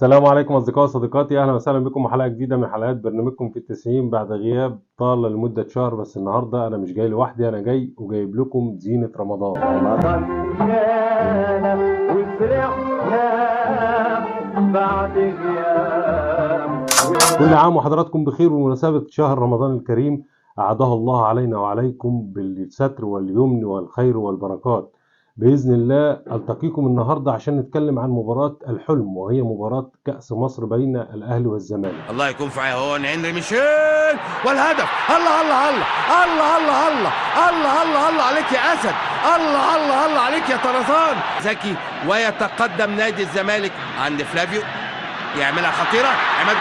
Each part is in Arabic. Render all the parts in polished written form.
السلام عليكم أصدقائي وصديقاتي، أهلا وسهلا بكم وحلقة جديدة من حلقات برنامجكم في التسعين بعد غياب طال لمدة شهر. بس النهاردة أنا مش جاي لوحدي، أنا جاي وجايب لكم زينة رمضان. رمضان جانا وفرحنا بعد غياب. كل عام وحضراتكم بخير بمناسبة شهر رمضان الكريم، أعاده الله علينا وعليكم بالستر واليمن والخير والبركات. بإذن الله ألتقيكم النهاردة عشان نتكلم عن مباراة الحلم، وهي مباراة كأس مصر بين الأهلي والزمالك. الله يكون في عون هنري ميشيل والهدف. الله الله الله الله الله الله الله الله الله عليك يا اسد، الله الله الله عليك يا طرزان زكي. ويتقدم نادي الزمالك عند فلافيو، يعملها خطيره عماد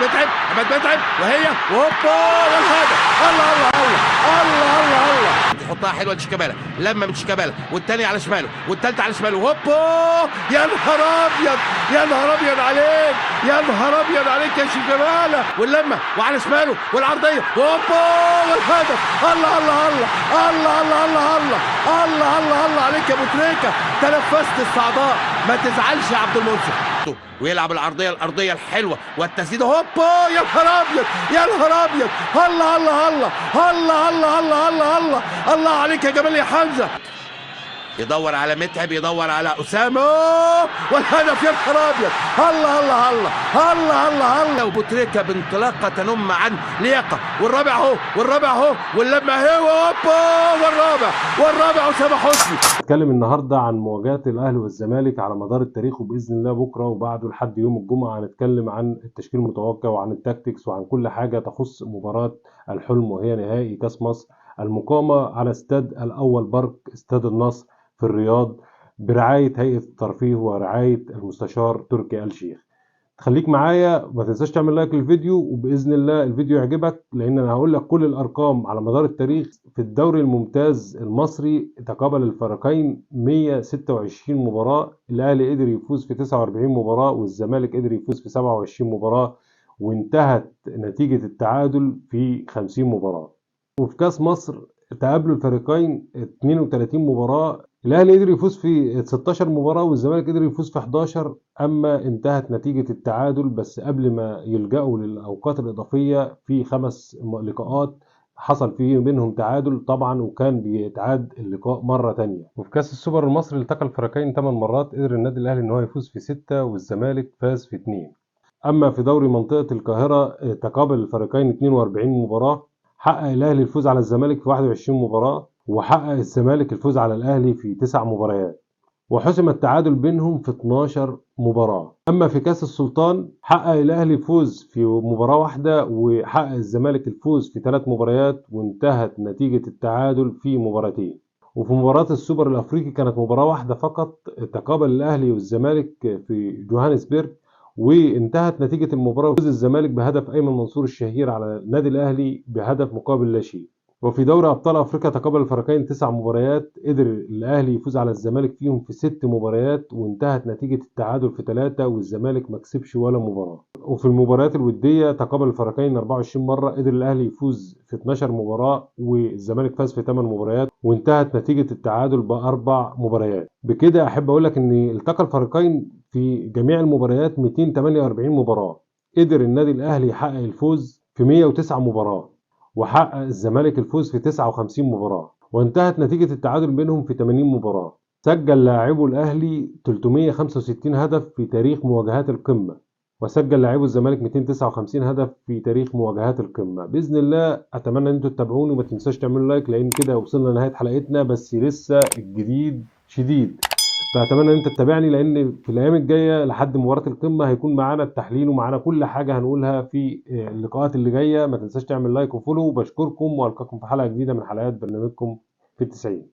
متعب وهي هوبا والهدف. الله الله الله الله الله الله تحطها حلوه لشيكابالا، لما من شيكابالا والتاني على شماله والتالت على شماله هوبا. يا نهار ابيض يا نهار ابيض عليك يا نهار ابيض عليك يا شيكابالا، واللمه وعلى شماله والعرضيه هوبا والهدف. الله الله الله الله الله الله الله الله الله الله عليك يا ابو تريكه، تنفست الصعداء. ما تزعلش يا عبد المنصف، ويلعب الارضيه الحلوه والتسديده هوبا. يا نهار ابيض يا نهار ابيض. الله الله الله الله الله الله الله الله الله عليك يا جمال يا حمزه. يدور على متعب، يدور على اسامه والهدف. يا نهار ابيض. الله الله الله الله الله الله وبوتريكا بانطلاقه تنم عن لياقه. والرابع اهو واللمه اهي هوبا والرابع اسامه حسني. هنتكلم النهارده عن مواجهات الاهلي والزمالك على مدار التاريخ، وباذن الله بكره وبعده لحد يوم الجمعه هنتكلم عن التشكيل المتوقع وعن التاكتكس وعن كل حاجه تخص مباراه الحلم، وهي نهائي كاس مصر المقامه على استاد الاول بارك استاد النصر في الرياض برعايه هيئه الترفيه ورعايه المستشار تركي آل الشيخ. خليك معايا، ما تنساش تعمل لايك للفيديو، وباذن الله الفيديو يعجبك لان انا هقول لك كل الارقام على مدار التاريخ. في الدوري الممتاز المصري تقابل الفريقين 126 مباراه، الاهلي قدر يفوز في 49 مباراه والزمالك قدر يفوز في 27 مباراه، وانتهت نتيجه التعادل في 50 مباراه. وفي كاس مصر تقابلوا الفريقين 32 مباراه، الاهلي قدر يفوز في 16 مباراه والزمالك قدر يفوز في 11، اما انتهت نتيجه التعادل بس قبل ما يلجأوا للاوقات الاضافيه في 5 لقاءات حصل فيه بينهم تعادل طبعا، وكان بيتعاد اللقاء مره تانية. وفي كاس السوبر المصري التقى الفريقين 8 مرات، قدر النادي الاهلي ان هو يفوز في 6 والزمالك فاز في 2. اما في دوري منطقه القاهره تقابل الفريقين 42 مباراه، حقق الاهلي الفوز على الزمالك في 21 مباراه، وحقق الزمالك الفوز على الاهلي في 9 مباريات، وحسم التعادل بينهم في 12 مباراة. أما في كأس السلطان حقق الأهلي الفوز في مباراة واحدة، وحقق الزمالك الفوز في 3 مباريات، وانتهت نتيجة التعادل في مباراتين. وفي مباراة السوبر الأفريقي كانت مباراة واحدة فقط، تقابل الأهلي والزمالك في جوهانسبرج، وانتهت نتيجة المباراة وفوز الزمالك بهدف أيمن منصور الشهير على النادي الأهلي بهدف مقابل لا شيء. وفي دوري أبطال أفريقيا تقابل الفريقين 9 مباريات، قدر الأهلي يفوز على الزمالك فيهم في 6 مباريات، وانتهت نتيجة التعادل في 3 والزمالك ما كسبش ولا مباراة. وفي المباريات الودية تقابل الفريقين 24 مرة، قدر الأهلي يفوز في 12 مباراة والزمالك فاز في 8 مباريات، وانتهت نتيجة التعادل ب4 مباريات. بكده أحب أقول لك إن التقى الفريقين في جميع المباريات 248 مباراة، قدر النادي الأهلي يحقق الفوز في 109 مباراة، وحقق الزمالك الفوز في 59 مباراة، وانتهت نتيجة التعادل بينهم في 80 مباراة. سجل لاعبو الأهلي 365 هدف في تاريخ مواجهات القمة، وسجل لاعبو الزمالك 259 هدف في تاريخ مواجهات القمة. بإذن الله أتمنى أن انتوا تتابعوني، وما تنساش تعملوا لايك لأن كده وصلنا لنهاية حلقتنا، بس لسه الجديد شديد. فأتمنى ان انت تتابعني لان في الايام الجايه لحد مباراه القمه هيكون معانا التحليل ومعانا كل حاجه هنقولها في اللقاءات اللي جايه. ما تنساش تعمل لايك وفولو، وبشكركم والقاكم في حلقه جديده من حلقات برنامجكم في التسعين.